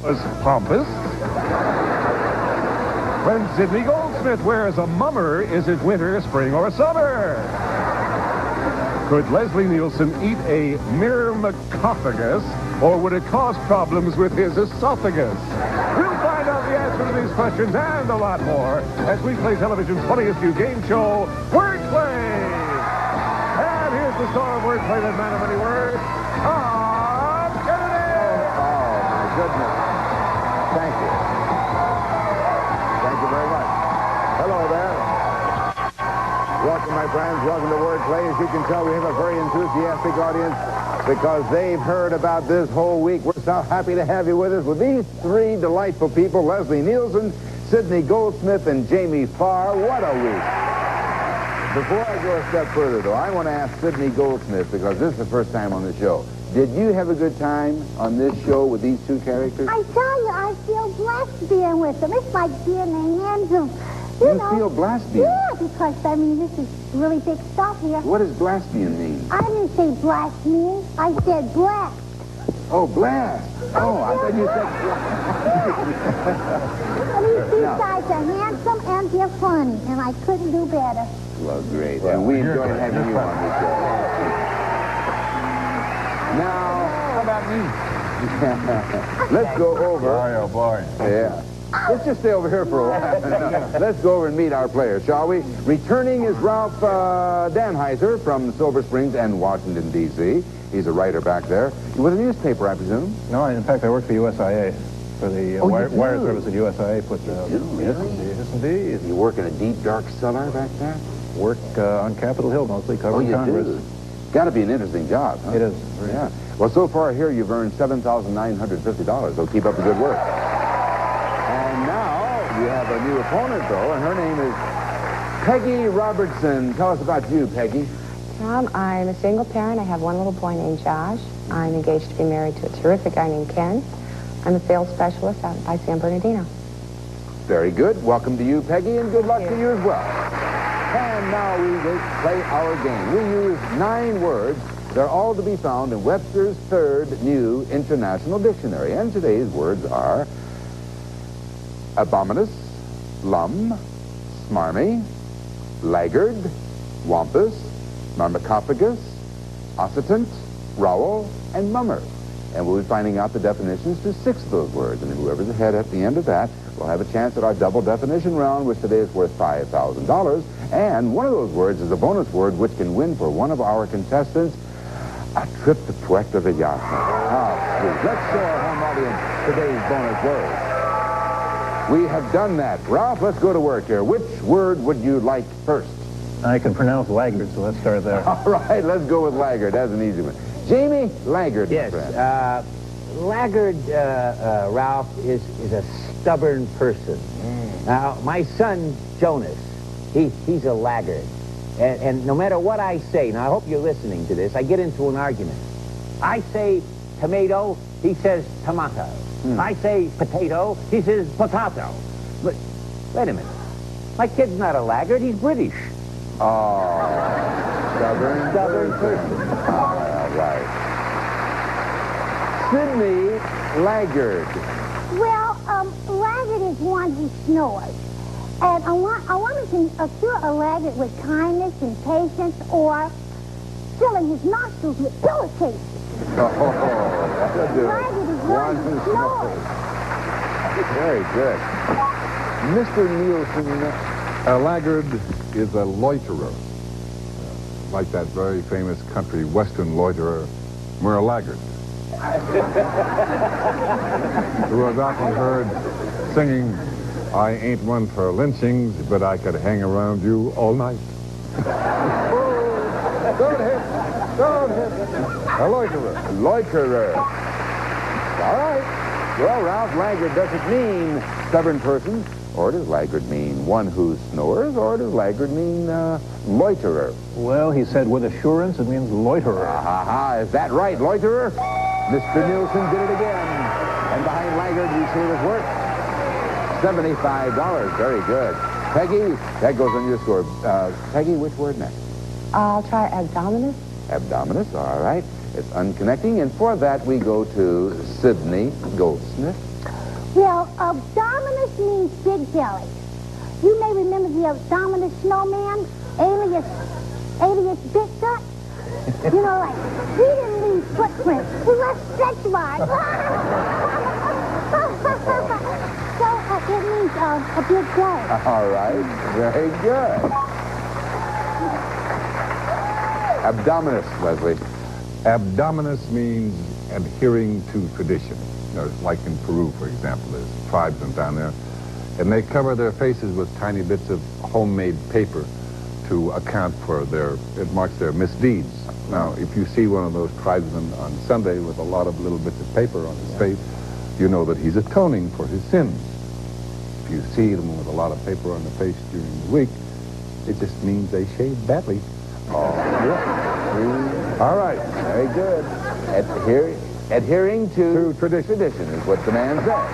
Was pompous. When Sidney Goldsmith wears a mummer, is it winter, spring, or summer? Could Leslie Nielsen eat a myrmecophagus, or would it cause problems with his esophagus? We'll find out the answer to these questions and a lot more as we play television's funniest new game show, Wordplay. And here's the star of Wordplay, that man of many words, Tom Kennedy. Oh, my goodness. Thank you. Thank you very much. Hello there. Welcome, my friends. Welcome to Wordplay. As you can tell, we have a very enthusiastic audience because they've heard about this whole week. We're so happy to have you with us with these three delightful people, Leslie Nielsen, Sidney Goldsmith, and Jamie Farr. What a week. Before I go a step further, though, I want to ask Sidney Goldsmith, because this is the first time on the show. Did you have a good time on this show with these two characters? I tell you, I feel blessed being with them. It's like being in the hands of, you know. feel Blaspian? Yeah, because, I mean, this is really big stuff here. What does Blaspian mean? I didn't say blast me. I said blast. Oh, blast. Oh, I thought you said... These guys are handsome and they're funny, and I couldn't do better. Well, great. And we enjoyed having you on the show. Now, How about me? let's go over... Oh, boy. Yeah. Let's just stay over here for a while. Let's go over and meet our players, shall we? Returning is Ralph Danheiser from Silver Springs and Washington, D.C. He's a writer back there. With a newspaper, I presume? No, in fact, I work for USIA. For the wire service at USIA puts out. Yes, indeed. You work in a deep, dark cellar back there? Work on Capitol Hill, mostly covering Congress. Do? Got to be an interesting job, huh? It is. Yeah. Well, so far here, you've earned $7,950. So keep up the good work. And now, you have a new opponent, though, and her name is Peggy Robertson. Tell us about you, Peggy. Tom, I'm a single parent. I have one little boy named Josh. I'm engaged to be married to a terrific guy named Ken. I'm a sales specialist out by San Bernardino. Very good. Welcome to you, Peggy, and good luck to you as well. And now we will play our game. We use 9 words. They're all to be found in Webster's Third New International Dictionary. And today's words are abominous, lum, smarmy, laggard, wampus, myrmecophagus, occitant, rowel, and mummer. And we'll be finding out the definitions to 6 of those words. And whoever's ahead at the end of that will have a chance at our double definition round, which today is worth $5,000. And one of those words is a bonus word, which can win for one of our contestants a trip to Puerto Vallarta. How sweet. Let's show our home audience today's bonus word. We have done that. Ralph, let's go to work here. Which word would you like first? I can pronounce laggard, so let's start there. All right, let's go with laggard. That's an easy one. Jamie, laggard, Yes, my friend. laggard, Ralph, is a stubborn person. Now, my son, Jonas, he's a laggard. And no matter what I say, now I hope you're listening to this, I get into an argument. I say tomato, he says tomato. I say potato, he says potato. But, wait a minute. My kid's not a laggard, he's British. Oh, stubborn person. All right. Sydney, laggard. Well, laggard is one who snores. And a woman can cure a laggard with kindness and patience or filling his nostrils with pillowcases. Oh, that'll do it. Laggard is one who snores. Very good. Mr. Nielsen. A laggard is a loiterer. Like that very famous country western loiterer, Merle Laggard, who was often heard singing, "I ain't one for lynchings, but I could hang around you all night." Don't hit. A loiterer. Loiterer. All right. Well, Ralph, laggard doesn't mean stubborn person. Or does laggard mean one who snores? Or does laggard mean loiterer? Well, he said with assurance it means loiterer. Is that right, loiterer? Mr. Nielsen did it again. And behind laggard, we see his work. $75. Very good. Peggy, that goes on your score. Peggy, which word next? I'll try abdominis. Abdominis, all right. It's unconnecting. And for that, we go to Sidney Goldsmith. Well, Abdominus means big belly. You may remember the Abdominus snowman, alias Big Gut. You know, like, he didn't leave footprints. He left stretch marks. So it means a big belly. All right. Very good. Abdominus, Leslie. Abdominus means adhering to tradition. You know, like in Peru, for example, there's tribesmen down there, and they cover their faces with tiny bits of homemade paper to account for it marks their misdeeds. Now, if you see one of those tribesmen on Sunday with a lot of little bits of paper on his face, you know that he's atoning for his sins. If you see them with a lot of paper on the face during the week, it just means they shaved badly. Oh, yeah. All right. Very good. Adhering to tradition is what the man says.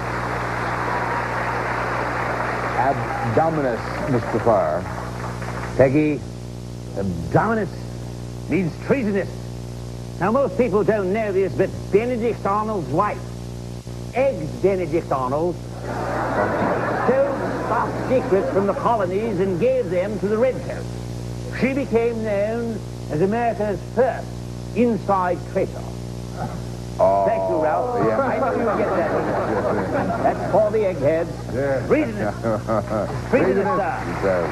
Abdominus, Mr. Farr. Peggy, Abdominus means treasonous. Now, most people don't know this, but Benedict Arnold's wife, ex-Benedict Arnold, stole stock secrets from the colonies and gave them to the redcoats. She became known as America's first inside traitor. Oh, Thank you, Ralph. Yeah. I knew you'd get that. That's for the eggheads. Yeah. Treasonous. Treasonous, sir. He says.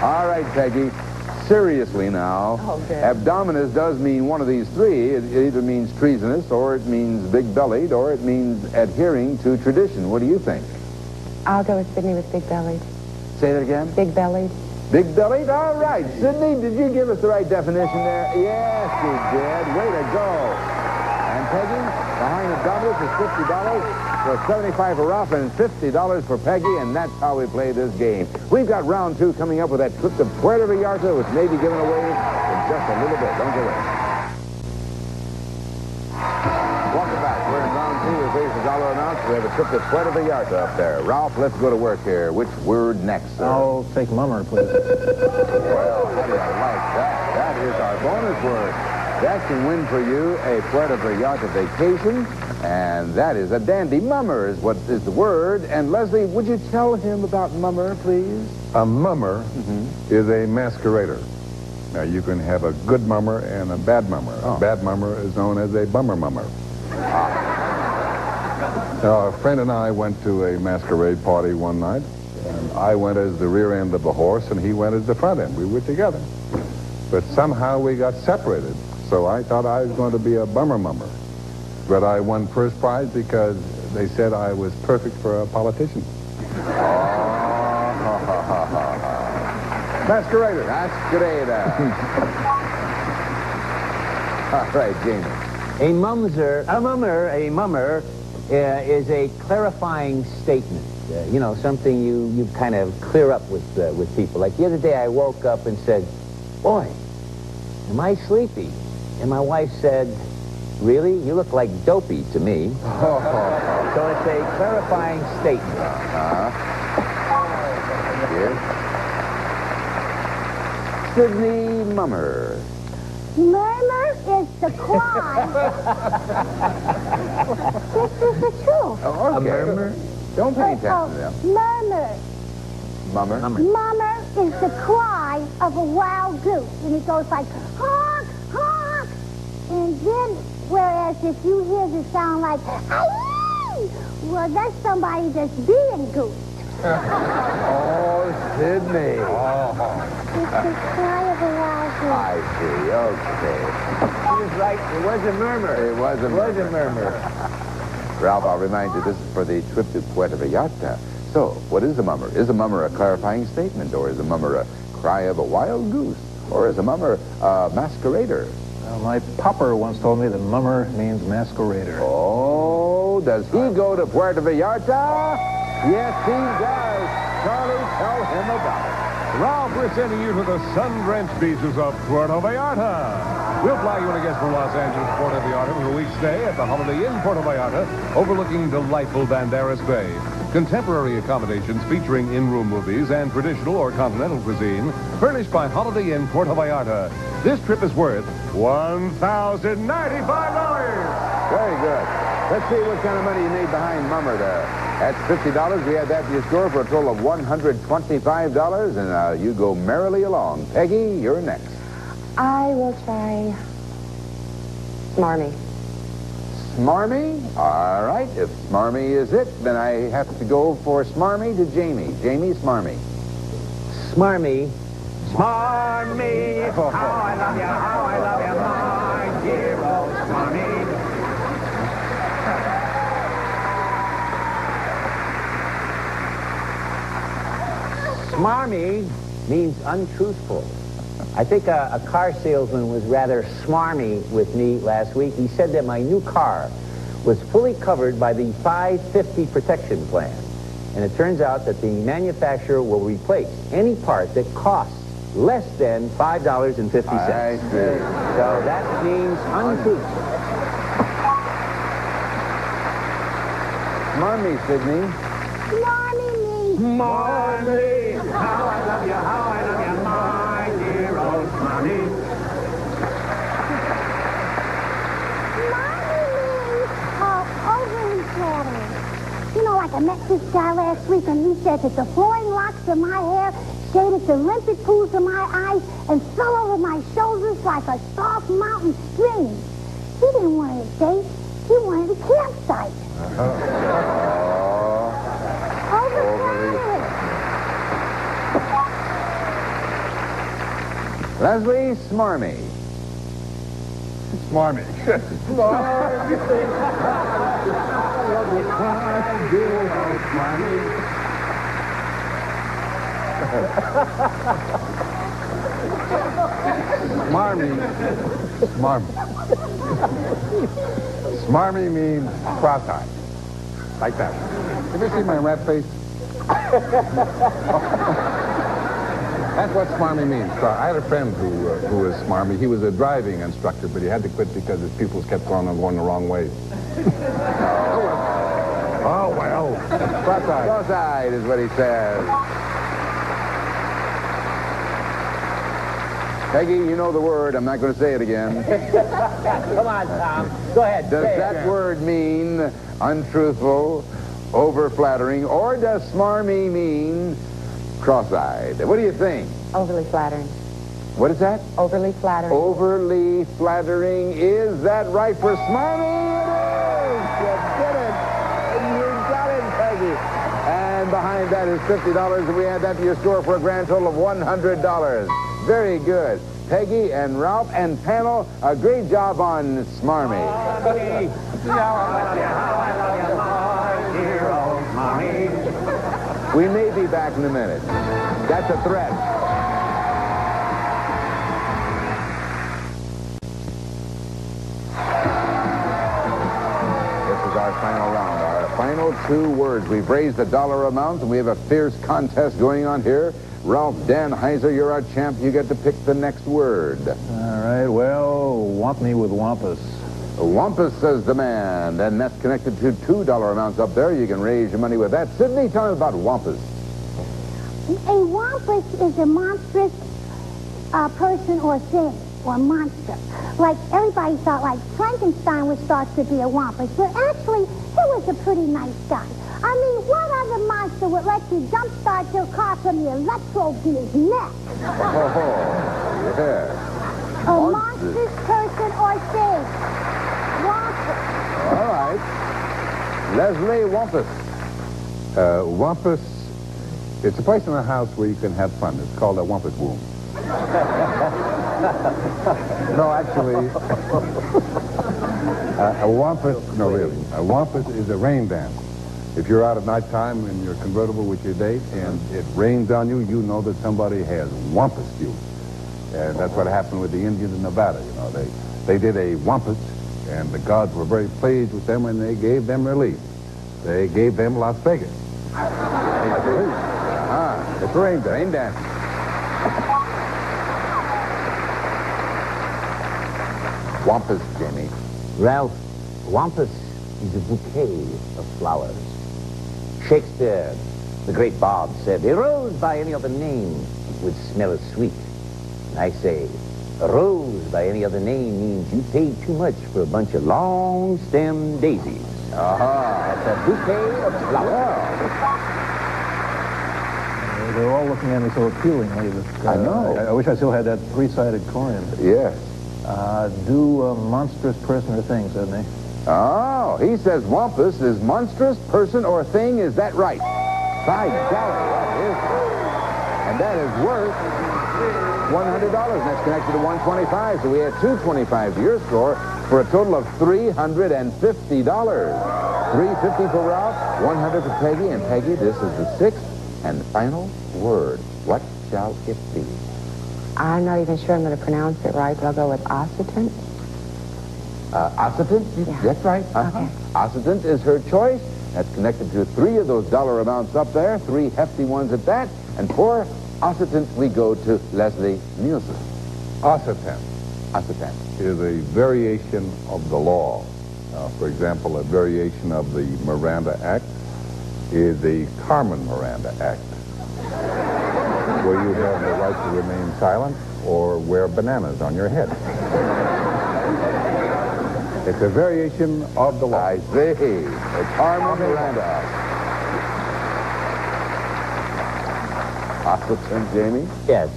All right, Peggy. Seriously now. Okay. Abdominus does mean one of these three. It either means treasonous, or it means big-bellied, or it means adhering to tradition. What do you think? I'll go with Sydney with big-bellied. Say that again. Big-bellied. Big-bellied? All right. Sydney, did you give us the right definition there? Yes, you did. Way to go. And Peggy, behind Abdominus is $50 for $75 for Ralph and $50 for Peggy, and that's how we play this game. We've got round two coming up with that trip to Puerto Vallarta, which may be given away in just a little bit. Don't go away. Welcome back. We're in round two. We face the dollar amounts. We have a trip to Puerto Vallarta up there. Ralph, let's go to work here. Which word next, sir? I'll take mummer, please. Well, how do I like that? That is our bonus word. That can win for you a Puerto Vallarta vacation, and that is a dandy. Mummer is what is the word. And Leslie, would you tell him about mummer, please? A mummer is a masquerader. Now, you can have a good mummer and a bad mummer. Oh. A bad mummer is known as a bummer mummer. Now, a friend and I went to a masquerade party one night, and I went as the rear end of the horse, and he went as the front end. We were together. But somehow we got separated, so I thought I was going to be a bummer mummer. But I won first prize because they said I was perfect for a politician. Masquerader. Masquerader. All right, Jamie. A mummer is a clarifying statement. You know, something you kind of clear up with people. Like the other day I woke up and said, "Boy, am I sleepy?" And my wife said, "Really? You look like Dopey to me." So it's a clarifying statement. Yes. Sydney Mummer. Murmur is the cry. This is the truth. Oh, okay. A murmur? Don't pay attention to them. Murmur. Mummer. Murmur is the cry of a wild goose. And it goes like, honk, honk. And then, whereas if you hear the sound like, aye, well, that's somebody that's being goose. Oh, Sydney. It's the cry of a wild goose. I see. Okay. He was right. It was a murmur. It was a murmur. Ralph, I'll remind you, this is for the trip to Puerto Vallarta. So, what is a mummer? Is a mummer a clarifying statement, or is a mummer a cry of a wild goose, or is a mummer a masquerader? My papa once told me that mummer means masquerader. Oh, does he go to Puerto Vallarta? Yes, he does. Charlie, tell him about it. Ralph, we're sending you to the sun-drenched beaches of Puerto Vallarta. We'll fly you in a guest from Los Angeles, Puerto Vallarta, for a week's stay at the Holiday Inn Puerto Vallarta, overlooking delightful Banderas Bay. Contemporary accommodations featuring in-room movies and traditional or continental cuisine, furnished by Holiday Inn Puerto Vallarta. This trip is worth $1,095. Very good. Let's see what kind of money you made behind Mummer there. That's $50. We had that in your score for a total of $125, and you go merrily along. Peggy, you're next. I will try Smarmy. Smarmy? All right. If Smarmy is it, then I have to go for Smarmy to Jamie. Jamie, Smarmy. Smarmy. Smarmy. How I love you, my dear old Smarmy. Smarmy means untruthful. I think a car salesman was rather smarmy with me last week. He said that my new car was fully covered by the 550 protection plan. And it turns out that the manufacturer will replace any part that costs less than $5.50. I see. So that means untruthful. Smarmy, Sydney. Smarmy means... Smarmy! How I love you, my dear old Smarmy. Overly flattering. You know, like I met this guy last week, and he said that the flowing locks of my hair shaded the limpid pools of my eyes and fell over my shoulders like a soft mountain stream. He didn't want a date. He wanted a campsite. Overflattering. Leslie, Smarmy. Smarmy. Smarmy means cross-eyed. Like that. Have you seen my rat face? That's what smarmy means. I had a friend who was smarmy. He was a driving instructor, but he had to quit because his pupils kept going the wrong way. Oh, well. Cross-eyed. Cross-eyed is what he says. Peggy, you know the word. I'm not going to say it again. Come on, Tom. Go ahead. Does that word mean untruthful, over-flattering, or does smarmy mean cross-eyed? What do you think? Overly flattering. What is that? Overly flattering. Overly flattering. Is that right for smarmy? It is. You did it. You got it, Peggy. And behind that is $50, and we add that to your score for a grand total of $100. Very good. Peggy and Ralph and panel, a great job on smarmy. We may be back in a minute. That's a threat. This is our final round, our final 2 words. We've raised the dollar amount, and we have a fierce contest going on here. Ralph Danheiser, you're our champ. You get to pick the next word. All right, well, wamp me with wampus. Wampus, says the man, and that's connected to $2 amounts up there. You can raise your money with that. Sydney, tell me about wampus. A wampus is a monstrous person or thing or monster. Like everybody thought, like Frankenstein was thought to be a wampus, but actually he was a pretty nice guy. I mean, what other monster would let you jumpstart your car from the electrode in his neck? Oh, yeah. A monstrous person or thing. Wampus. All right. Leslie, wampus. Wampus, it's a place in the house where you can have fun. It's called a wampus room. No, actually, a wampus, no, really. A wampus is a rain dance. If you're out at nighttime in your convertible with your date and it rains on you, you know that somebody has wampused you. And that's what happened with the Indians in Nevada. You know, they did a wampus, and the gods were very pleased with them, and they gave them relief. They gave them Las Vegas. It's rain dance. Rain dance. Wampus, Jamie. Ralph, wampus is a bouquet of flowers. Shakespeare, the great bard, said, a rose by any other name would smell as sweet. And I say, A rose by any other name means you paid too much for a bunch of long-stem daisies. That's a bouquet of flowers. They're all looking at me so appealingly. That, I know. I wish I still had that three-sided coin. Yes. Do a monstrous person or thing, doesn't he? Oh, he says wampus is monstrous person or thing. Is that right? By golly, that is. And that is worth $100. That's connected to 125. So we had 225 to your score for a total of $350. $350 for Ralph, $100 for Peggy. And Peggy, this is the sixth and final word. What shall it be? I'm not even sure I'm going to pronounce it right, but I'll go with ossitant. Ossitant? Yeah. That's right. Okay. Ossitant is her choice. That's connected to three of those dollar amounts up there, three hefty ones at that. And for ossitant, we go to Leslie Nielsen. Ossitent Ossitant. is a variation of the law. For example, a variation of the Miranda Act is the Carmen Miranda Act, where you have the right to remain silent or wear bananas on your head. It's a variation of the law. I see. The Carmen Miranda Act. Ossitant, Jamie? Yes.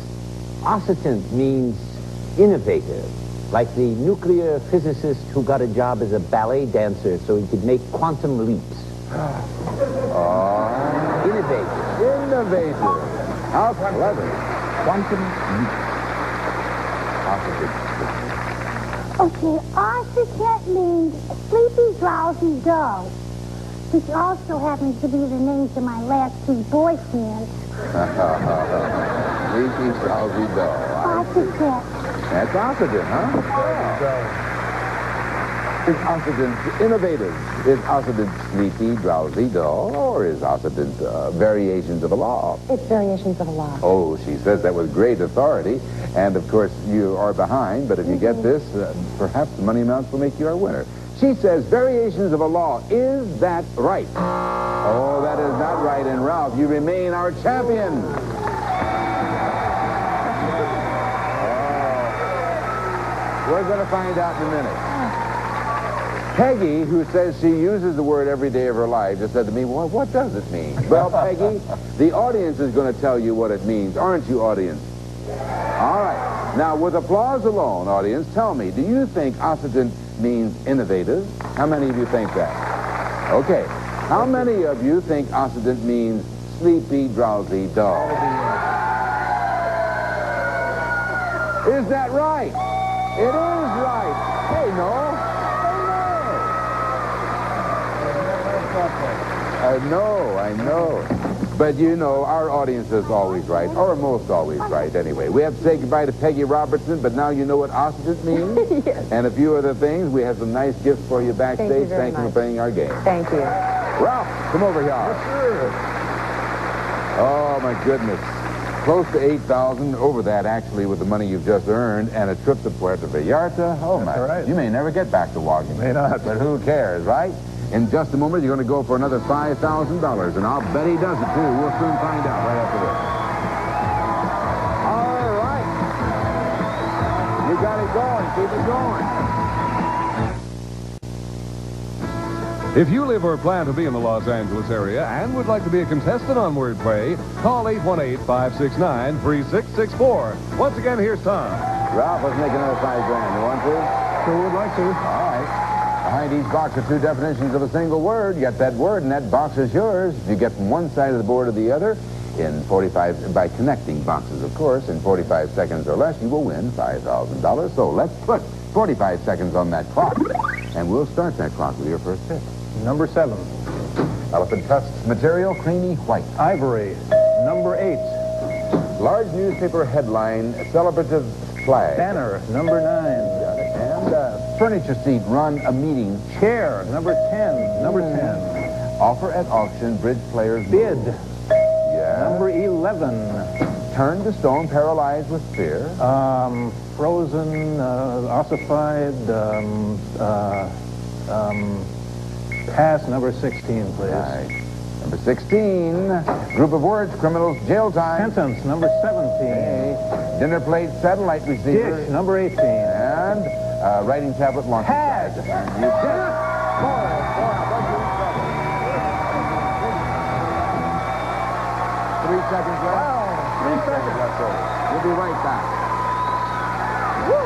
Ossitant means innovative, like the nuclear physicist who got a job as a ballet dancer so he could make quantum leaps. Innovative. Innovative. How clever. Quantum leap. Ossitant. Okay, ossitent means sleepy, drowsy, dull, which also happens to be the names of my last two boyfriends. Sleepy, drowsy, dull. Ossitent. That's ossitant, huh? Is ossitant innovative? Is ossitant sleepy, drowsy, dull, or is ossitant variations of a law? It's variations of a law. Oh, she says that with great authority. And, of course, you are behind, but if you get this, perhaps the money amounts will make you our winner. She says variations of a law. Is that right? Oh, that is not right. And, Ralph, you remain our champion. We're going to find out in a minute. Peggy, who says she uses the word every day of her life, just said to me, well, what does it mean? Well, Peggy, the audience is going to tell you what it means. Aren't you, audience? All right. Now, with applause alone, audience, tell me, do you think ossitant means innovative? How many of you think that? Okay. How many of you think ossitant means sleepy, drowsy, dull? Is that right? It is right. Hey, no. I know. But you know, our audience is always right, or most always right anyway. We have to say goodbye to Peggy Robertson, but now you know what ossitant means. Yes. And a few other things. We have some nice gifts for you backstage. Thank you very Thank you for much. playing our game. Thank you. Ralph, come over here. Yes, sir. Oh, my goodness. Close to $8,000, over that actually with the money you've just earned, and a trip to Puerto Vallarta. Oh, That's my. all right. You may never get back to Washington. May not. But who cares, right? In just a moment, you're going to go for another $5,000, and I'll bet he does it, too. We'll soon find out right after this. All right. You got it going. Keep it going. If you live or plan to be in the Los Angeles area and would like to be a contestant on Wordplay, call 818-569-3664. Once again, here's Tom. Ralph, let's make another $5,000. You want to? Sure would like to. All right. Behind each box are two definitions of a single word. Get that word, and that box is yours. If you get from one side of the board to the other, in 45, by connecting boxes, of course, in 45 seconds or less, you will win $5,000. So let's put 45 seconds on that clock, and we'll start that clock with your first pick. Number 7. Elephant tusks material, creamy white. Ivory. Number 8. Large newspaper headline, celebrative flag. Banner. Number 9. And furniture seat, run a meeting. Chair. Number 10. Number 10. Offer at auction, bridge players. Bid. Yeah. Number 11. Turned to stone, paralyzed with fear. Frozen, ossified, pass number 16, please. Right. Number 16, group of words, criminals, jail time. Sentence, number 17. Okay. Dinner plate, satellite receiver. Dish, number 18. And writing tablet, launch pad. You did it. 3 seconds left. Wow. 3 seconds left over. We'll be right back. Woo.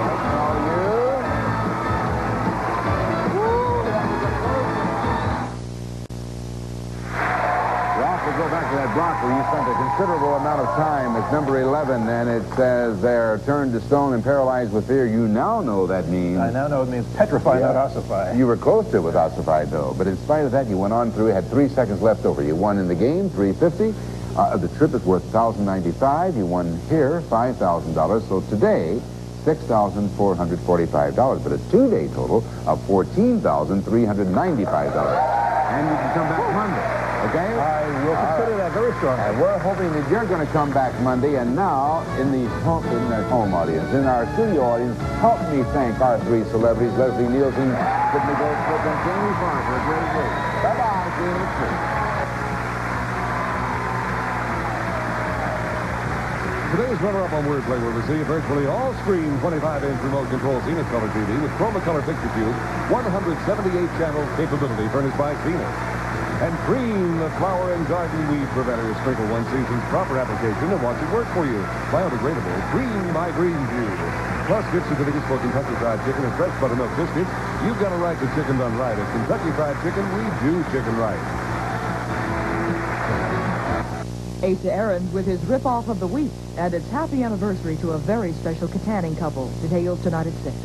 That's all you. Ralph, we'll go back to that block where you spent a considerable amount of time. It's number 11, and it says they're turned to stone and paralyzed with fear. You now know that means... I now know it means petrify, not ossify. You were close to it with ossified, though. But in spite of that, you went on through, had 3 seconds left over. You won in the game, $350. The trip is worth $1,095. You won here, $5,000. So today, $6,445. But a two-day total of $14,395. And you can come back Monday, okay? I will consider that very strongly. And we're hoping that you're going to come back Monday. And now, in the home audience, in our studio audience, help me thank our 3 celebrities, Leslie Nielsen, Sidney Goldsmith, and Jamie Farr for a great week. Bye-bye. See you next week. Today's runner-up on Wordplay will receive virtually all screen 25-inch remote control Zenith color TV with Chroma-Color picture tube, 178-channel capability furnished by Zenith. And Green, the flower and garden weed preventer. Sprinkle one season's proper application and watch it work for you. Biodegradable Green by Green View. Plus gift certificates for Kentucky Fried Chicken and fresh buttermilk biscuits. You've got a right to chicken done right. At Kentucky Fried Chicken, we do chicken right. Asa Aaron's with his rip-off of the week, and it's happy anniversary to a very special Katanning couple. Details tonight at 6.